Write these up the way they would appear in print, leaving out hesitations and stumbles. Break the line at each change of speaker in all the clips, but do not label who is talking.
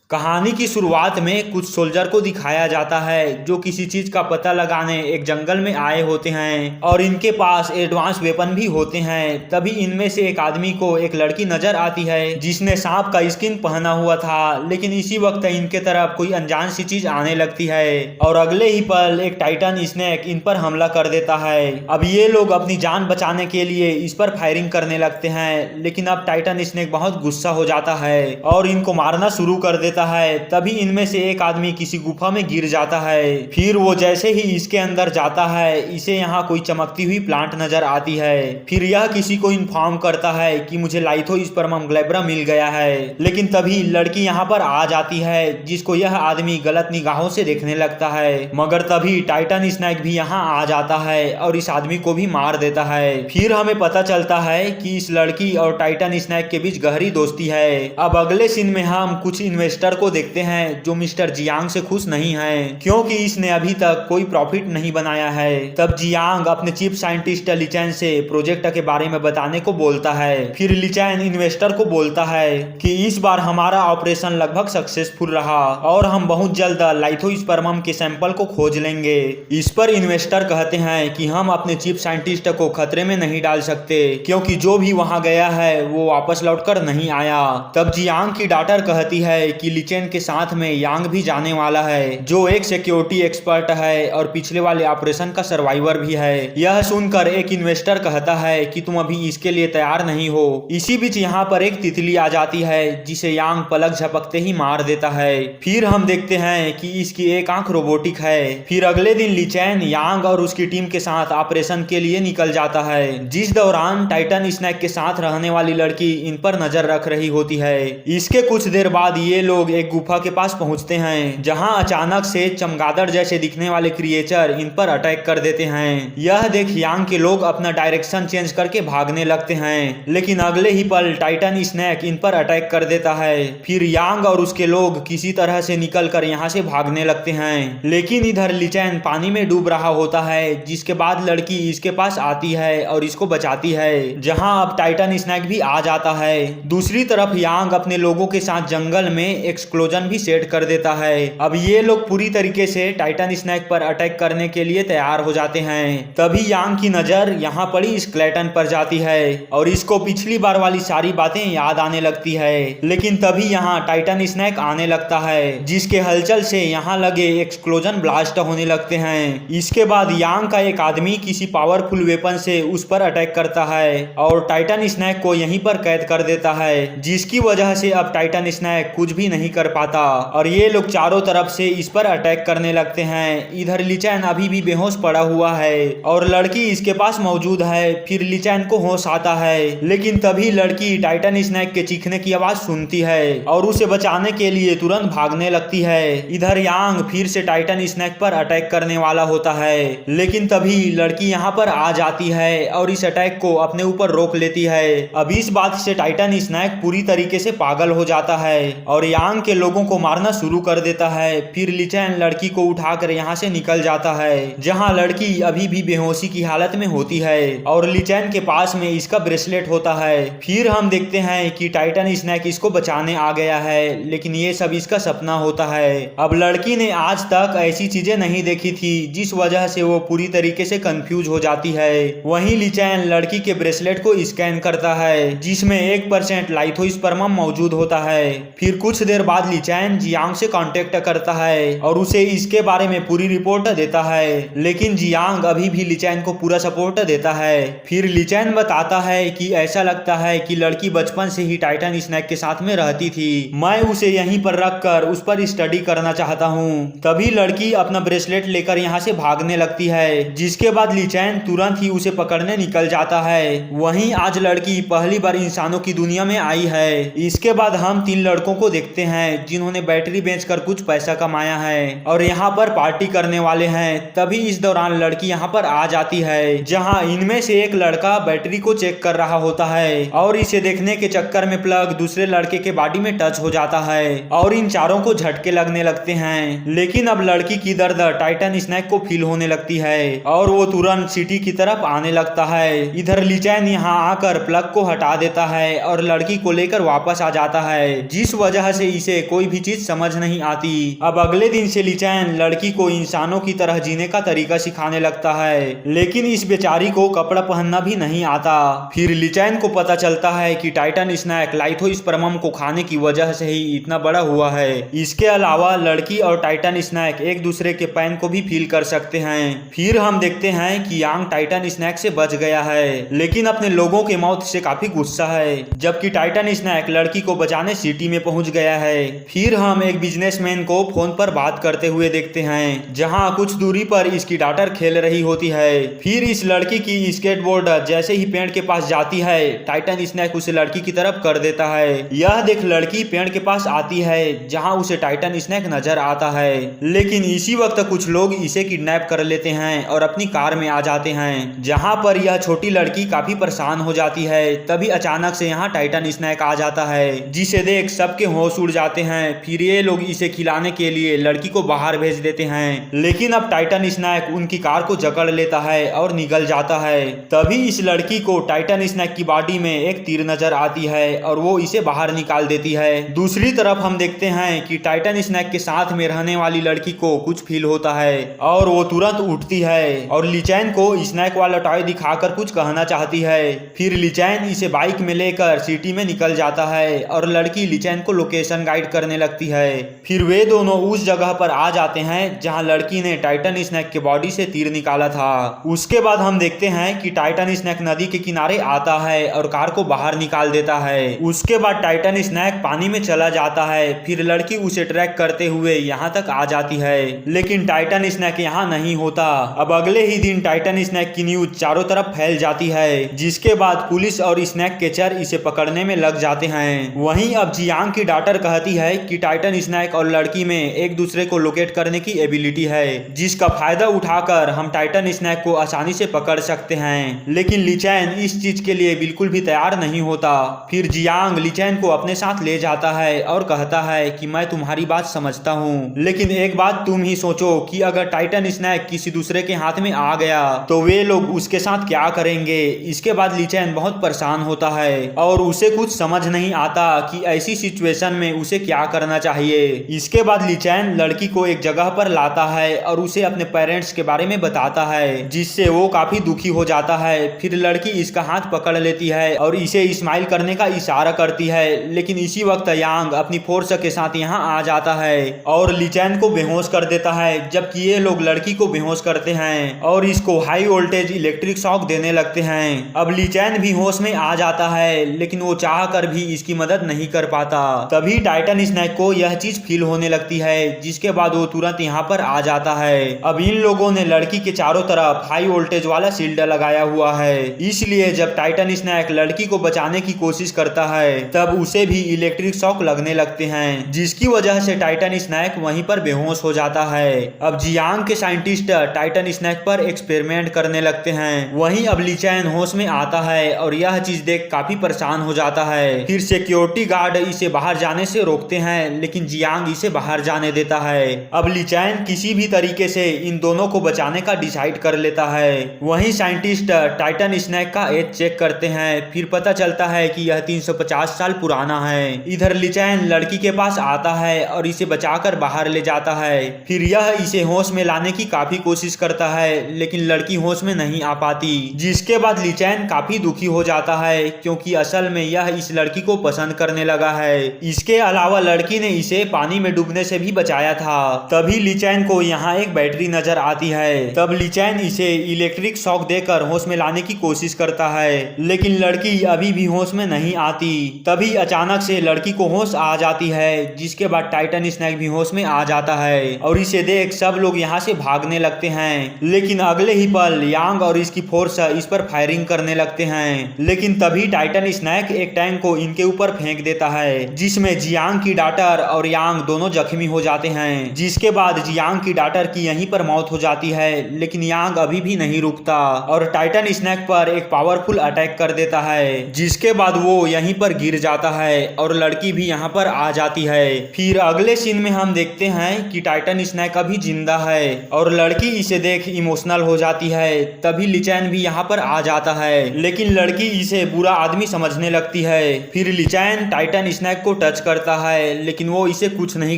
कहानी की शुरुआत में कुछ सोल्जर को दिखाया जाता है जो किसी चीज का पता लगाने एक जंगल में आए होते हैं और इनके पास एडवांस वेपन भी होते हैं। तभी इनमें से एक आदमी को एक लड़की नजर आती है जिसने सांप का स्किन पहना हुआ था, लेकिन इसी वक्त इनके तरफ कोई अनजान सी चीज आने लगती है और अगले ही पल एक टाइटन स्नेक इन पर हमला कर देता है। अब ये लोग अपनी जान बचाने के लिए इस पर फायरिंग करने लगते हैं, लेकिन अब टाइटन स्नेक बहुत गुस्सा हो जाता है और इनको मारना शुरू कर देता है। तभी इनमें से एक आदमी किसी गुफा में गिर जाता है। फिर वो जैसे ही इसके अंदर जाता है इसे यहाँ कोई चमकती हुई प्लांट नजर आती है। फिर यह किसी को इन्फॉर्म करता है कि मुझे लाइथोस्पर्मम ग्लैब्रा मिल गया है, लेकिन तभी लड़की यहाँ पर आ जाती है जिसको यह आदमी गलत निगाहों से देखने लगता है। मगर तभी टाइटन स्नेक भी यहाँ आ जाता है और इस आदमी को भी मार देता है। फिर हमें पता चलता है कि इस लड़की और टाइटन स्नेक के बीच गहरी दोस्ती है। अब अगले सीन में हम कुछ इन्वेस्टर को देखते हैं जो मिस्टर जियांग से खुश नहीं हैं क्योंकि इसने अभी तक कोई प्रॉफिट नहीं बनाया है। तब जियांग अपने चीफ साइंटिस्ट लिचैन से प्रोजेक्ट के बारे में बताने को बोलता है। फिर लिचैन इन्वेस्टर को बोलता है कि इस बार हमारा ऑपरेशन लगभग सक्सेसफुल रहा और हम बहुत जल्द लाइथोस्पर्मम के सैंपल को खोज लेंगे। इस पर इन्वेस्टर कहते हैं कि हम अपने चीफ साइंटिस्ट को खतरे में नहीं डाल सकते क्योंकि जो भी वहां गया है वो वापस लौटकर नहीं आया। तब जियांग की डॉटर कहती है कि लिचेन के साथ में यांग भी जाने वाला है जो एक सिक्योरिटी एक्सपर्ट है और पिछले वाले ऑपरेशन का सर्वाइवर भी है। यह सुनकर एक इन्वेस्टर कहता है कि तुम अभी इसके लिए तैयार नहीं हो। इसी बीच यहाँ पर एक तितली आ जाती है जिसे यांग पलक झपकते ही मार देता है। फिर हम देखते हैं कि इसकी एक आंख रोबोटिक है। फिर अगले दिन लिचैन यांग और उसकी टीम के साथ ऑपरेशन के लिए निकल जाता है, जिस दौरान टाइटन स्नेक के साथ रहने वाली लड़की इन पर नजर रख रही होती है। इसके कुछ देर बाद ये लोग एक गुफा के पास पहुंचते हैं जहां अचानक से चमगादड़ जैसे दिखने वाले क्रिएचर इन पर अटैक कर देते हैं। यह देख यांग के लोग अपना डायरेक्शन चेंज करके भागने लगते हैं, लेकिन अगले ही पल टाइटन स्नेक इन पर अटैक कर देता है। फिर यांग और उसके लोग किसी तरह से निकलकर यहां से भागने लगते हैं, लेकिन इधर लिचैन पानी में डूब रहा होता है, जिसके बाद लड़की इसके पास आती है और इसको बचाती है, जहां अब टाइटन स्नेक भी आ जाता है। दूसरी तरफ यांग अपने लोगों के साथ जंगल में एक्सप्लोजन भी सेट कर देता है। अब ये लोग पूरी तरीके से टाइटन स्नेक पर अटैक करने के लिए तैयार हो जाते हैं। तभी यांग की नजर यहाँ पड़ी स्केलेटन पर जाती है और इसको पिछली बार वाली सारी बातें याद आने लगती है। लेकिन तभी यहाँ टाइटन स्नेक आने लगता है, जिसके हलचल से यहाँ लगे एक्सप्लोजन ब्लास्ट होने लगते हैं। इसके बाद यांग का एक आदमी किसी पावरफुल वेपन से उस पर अटैक करता है और टाइटन स्नेक को यहीं पर कैद कर देता है, जिसकी वजह से अब टाइटन स्नेक कुछ भी नहीं कर पाता और ये लोग चारों तरफ से इस पर अटैक करने लगते हैं। इधर लिचैन अभी भी बेहोश पड़ा हुआ है और लड़की इसके पास मौजूद है। फिर लिचैन को होश आता है, लेकिन तभी लड़की टाइटन स्नेक के चीखने की आवाज सुनती है और उसे बचाने के लिए तुरंत भागने लगती है। इधर यांग फिर से टाइटन स्नेक पर अटैक करने वाला होता है, लेकिन तभी लड़की यहाँ पर आ जाती है और इस अटैक को अपने ऊपर रोक लेती है। अब इस बात से टाइटन स्नेक पूरी तरीके से पागल हो जाता है और यांग के लोगों को मारना शुरू कर देता है। फिर लिचैन लड़की को उठाकर यहाँ से निकल जाता है, जहाँ लड़की अभी भी बेहोशी की हालत में होती है और लिचैन के पास में इसका ब्रेसलेट होता है। फिर हम देखते हैं कि टाइटन स्नेक इसको बचाने आ गया है, लेकिन ये सब इसका सपना होता है। अब लड़की ने आज तक ऐसी चीजें नहीं देखी थी, जिस वजह से वो पूरी तरीके से कंफ्यूज हो जाती है। वहीं लिचैन लड़की के ब्रेसलेट को स्कैन करता है, जिसमें 1% लाइथोस्पर्मम मौजूद होता है। फिर कुछ देर बाद लिचैन जियांग से कांटेक्ट करता है और उसे इसके बारे में पूरी रिपोर्ट देता है, लेकिन जियांग अभी भी लिचैन को पूरा सपोर्ट देता है। फिर लिचैन बताता है कि ऐसा लगता है कि लड़की बचपन से ही टाइटन स्नेक के साथ में रहती थी, मैं उसे यहीं पर रखकर उस पर स्टडी करना चाहता हूँ। तभी लड़की अपना ब्रेसलेट लेकर यहाँ से भागने लगती है, जिसके बाद लिचैन तुरंत ही उसे पकड़ने निकल जाता है। वहीं आज लड़की पहली बार इंसानों की दुनिया में आई है। इसके बाद हम 3 लड़कों को देखते हैं जिन्होंने बैटरी बेचकर कुछ पैसा कमाया है और यहाँ पर पार्टी करने वाले हैं। तभी इस दौरान लड़की यहाँ पर आ जाती है, जहाँ इनमें से एक लड़का बैटरी को चेक कर रहा होता है और इसे देखने के चक्कर में प्लग दूसरे लड़के के बॉडी में टच हो जाता है और इन चारों को झटके लगने लगते हैं। लेकिन अब लड़की की दर्द टाइटन स्नेक को फील होने लगती है और वो तुरंत सिटी की तरफ आने लगता है। इधर लिचैन यहाँ आकर प्लग को हटा देता है और लड़की को लेकर वापस आ जाता है, जिस वजह से इसे कोई भी चीज समझ नहीं आती। अब अगले दिन से लीचैन लड़की को इंसानों की तरह जीने का तरीका सिखाने लगता है, लेकिन इस बेचारी को कपड़ा पहनना भी नहीं आता। फिर लीचैन को पता चलता है कि टाइटन स्नैक लाइथोस्पर्मम को खाने की वजह से ही इतना बड़ा हुआ है। इसके अलावा लड़की और टाइटन स्नैक एक दूसरे के पैन को भी फील कर सकते हैं। फिर हम देखते हैं कि यांग टाइटन स्नैक से बच गया है, लेकिन अपने लोगों के मौत से काफी गुस्सा है, जबकि टाइटन स्नैक लड़की को बचाने सिटी में पहुंच गया है। फिर हम एक बिजनेसमैन को फोन पर बात करते हुए देखते हैं, जहां कुछ दूरी पर इसकी डॉटर खेल रही होती है। फिर इस लड़की की स्केटबोर्ड जैसे ही पेड़ के पास जाती है, टाइटन स्नैक उसे लड़की की तरफ कर देता है। यह देख लड़की पेड़ के पास आती है, जहां उसे टाइटन स्नैक नजर आता है, लेकिन इसी वक्त कुछ लोग इसे किडनैप कर लेते हैं और अपनी कार में आ जाते हैं, जहां पर यह छोटी लड़की काफी परेशान हो जाती है। तभी अचानक से यहाँ टाइटन स्नैक आ जाता है, जिसे देख सबके होश उड़ जाते हैं। फिर ये लोग इसे खिलाने के लिए लड़की को बाहर भेज देते हैं, लेकिन अब टाइटन स्नैक उनकी कार को जकड़ लेता है और निगल जाता है। तभी इस लड़की को टाइटन स्नैक की बॉडी में एक तीर नजर आती है और वो इसे बाहर निकाल देती है। दूसरी तरफ हम देखते हैं कि टाइटन स्नैक के साथ में रहने वाली लड़की को कुछ फील होता है और वो तुरंत उठती है और लीचैन को स्नैक वाला टॉय दिखाकर कुछ कहना चाहती है। फिर लीचैन इसे बाइक में लेकर सिटी में निकल जाता है और लड़की लीचैन को लोकेशन गाइड करने लगती है। फिर वे दोनों उस जगह पर आ जाते हैं जहां लड़की ने टाइटन स्नैक के बॉडी से तीर निकाला था। उसके बाद हम देखते हैं कि टाइटन स्नैक नदी के किनारे आता है और कार को बाहर निकाल देता है। उसके बाद टाइटन स्नैक पानी में चला जाता है। फिर लड़की उसे ट्रैक करते हुए यहाँ तक आ जाती है, लेकिन टाइटन स्नैक यहाँ नहीं होता। अब अगले ही दिन टाइटन स्नैक की न्यूज चारों तरफ फैल जाती है, जिसके बाद पुलिस और स्नैक कैचर इसे पकड़ने में लग जाते हैं। वहीं अब जियांग की डॉटर कहती है कि टाइटन स्नैक और लड़की में एक दूसरे को लोकेट करने की एबिलिटी है, जिसका फायदा उठाकर हम टाइटन स्नैक को आसानी से पकड़ सकते हैं। लेकिन लीचैन इस चीज के लिए बिल्कुल भी तैयार नहीं होता। फिर जियांग लीचैन को अपने साथ ले जाता है और कहता है कि मैं तुम्हारी बात समझता हूँ, लेकिन एक बात तुम ही सोचो कि अगर टाइटन स्नैक किसी दूसरे के हाथ में आ गया तो वे लोग उसके साथ क्या करेंगे। इसके बाद लीचैन बहुत परेशान होता है और उसे कुछ समझ नहीं आता कि ऐसी सिचुएशन में उसे क्या करना चाहिए। इसके बाद लीचैन लड़की को एक जगह पर लाता है और उसे अपने पेरेंट्स के बारे में बताता है, जिससे वो काफी दुखी हो जाता है। फिर लड़की इसका हाथ पकड़ लेती है और इसे स्माइल करने का इशारा करती है, लेकिन इसी वक्त यांग अपनी फोर्स के साथ यहाँ आ जाता है और लीचैन को बेहोश कर देता है, जबकि ये लोग लड़की को बेहोश करते हैं और इसको हाई वोल्टेज इलेक्ट्रिक शॉक देने लगते हैं। अब लीचैन भी होश में आ जाता है, लेकिन वो चाह कर भी इसकी मदद नहीं कर पाता। तभी टाइटन स्नैक को यह चीज फील होने लगती है, जिसके बाद वो तुरंत यहाँ पर आ जाता है। अब इन लोगों ने लड़की के चारों तरफ हाई वोल्टेज वाला शील्ड लगाया हुआ है, इसलिए जब टाइटन स्नैक लड़की को बचाने की कोशिश करता है तब उसे भी इलेक्ट्रिक शॉक लगने लगते हैं, जिसकी वजह से टाइटन स्नैक वहीं पर बेहोश हो जाता है। अब जियांग के साइंटिस्ट टाइटन स्नैक पर एक्सपेरिमेंट करने लगते हैं। वहीं अब लीचैन होश में आता है और यह चीज देख काफी परेशान हो जाता है। फिर सिक्योरिटी गार्ड इसे बाहर जाने से रोकते हैं, लेकिन जियांग इसे बाहर जाने देता है। अब लीचैन किसी भी तरीके से इन दोनों को बचाने का डिसाइड कर लेता है। वहीं साइंटिस्ट टाइटन स्नैक का एज चेक करते हैं। फिर पता चलता है कि यह 350 साल पुराना है। इधर लीचैन लड़की के पास आता है और इसे बचाकर बाहर ले जाता है। फिर यह इसे होश में लाने की काफी कोशिश करता है, लेकिन लड़की होश में नहीं आ पाती, जिसके बाद लीचैन काफी दुखी हो जाता है, क्योंकि असल में यह इस लड़की को पसंद करने लगा है। इसके अलावा लड़की ने इसे पानी में डूबने से भी बचाया था। तभी लीचैन को यहाँ एक बैटरी नजर आती है। तब लीचैन इसे इलेक्ट्रिक शॉक देकर होश में लाने की कोशिश करता है, लेकिन लड़की अभी भी होश में नहीं आती। तभी अचानक से लड़की को होश आ जाती है, जिसके बाद टाइटन स्नैक भी होश में आ जाता है और इसे देख सब लोग यहाँ से भागने लगते हैं। लेकिन अगले ही पल यांग और इसकी फोर्स इस पर फायरिंग करने लगते हैं, लेकिन तभी टाइटन स्नैक एक टैंक को इनके ऊपर फेंक देता है, जिसमें जियांग की डॉटर और यांग दोनों जख्मी हो जाते हैं। जिसके बाद जियांग की डॉटर की यहीं पर मौत हो जाती है, लेकिन यांग अभी भी नहीं रुकता और टाइटन स्नैक पर एक पावरफुल अटैक कर देता है, जिसके बाद वो यहीं पर गिर जाता है और लड़की भी यहाँ पर आ जाती है। फिर अगले सीन में हम देखते हैं कि टाइटन स्नैक अभी जिंदा है और लड़की इसे देख इमोशनल हो जाती है। तभी लीचैन भी यहाँ पर आ जाता है, लेकिन लड़की इसे बुरा आदमी समझने लगती है। फिर लीचैन टाइटन स्नैक को टच करता करता है, लेकिन वो इसे कुछ नहीं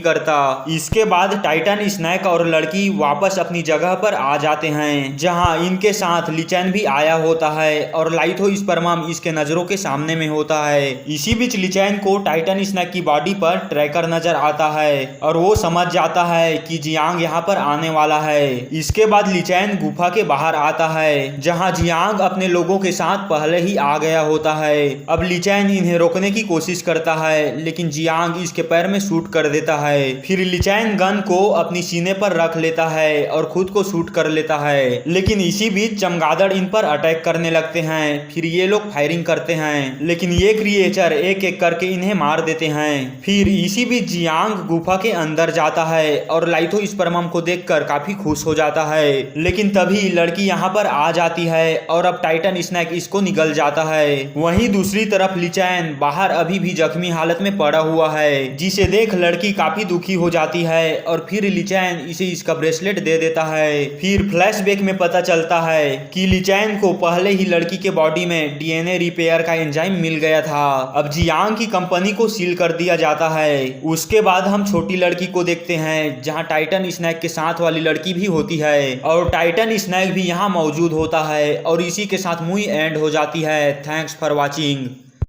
करता। इसके बाद टाइटन स्नैक और लड़की वापस अपनी जगह पर आ जाते हैं, जहां इनके साथ ली चैन भी आया होता है और लाइथो स्पर्मम इसके नजरों के सामने में होता है। इसी बीच ली चैन को टाइटन स्नैक की बॉडी पर ट्रैकर नजर आता है और वो समझ जाता है कि जियांग यहाँ पर आने वाला है। इसके बाद ली चैन गुफा के बाहर आता है, जहाँ जियांग अपने लोगों के साथ पहले ही आ गया होता है। अब ली चैन इन्हें रोकने की कोशिश करता है, लेकिन जियांग इसके पैर में शूट कर देता है। फिर ली चैन गन को अपनी सीने पर रख लेता है और खुद को शूट कर लेता है, लेकिन इसी बीच चमगादड़ इन पर अटैक करने लगते हैं। फिर ये लोग फायरिंग करते हैं, लेकिन ये क्रिएचर एक एक करके इन्हें मार देते हैं। फिर इसी बीच जियांग गुफा के अंदर जाता है और लाइथो स्पर्मम को देखकर काफी खुश हो जाता है, लेकिन तभी लड़की यहाँ पर आ जाती है और अब टाइटन स्नैक इसको निगल जाता है। वहीं दूसरी तरफ ली चैन बाहर अभी भी जख्मी हालत में पड़ा हुआ है, जिसे देख लड़की काफी दुखी हो जाती है और फिर ली चैन इसे इसका ब्रेसलेट दे देता है। फिर फ्लैशबैक में पता चलता है कि ली चैन को पहले ही लड़की के बॉडी में डीएनए रिपेयर का एंजाइम मिल गया था। अब जियांग की कंपनी को सील कर दिया जाता है। उसके बाद हम छोटी लड़की को देखते हैं, जहां टाइटन स्नैक के साथ वाली लड़की भी होती है और टाइटन स्नैक भी यहां मौजूद होता है और इसी के साथ मूवी एंड हो जाती है। Thanks for watching.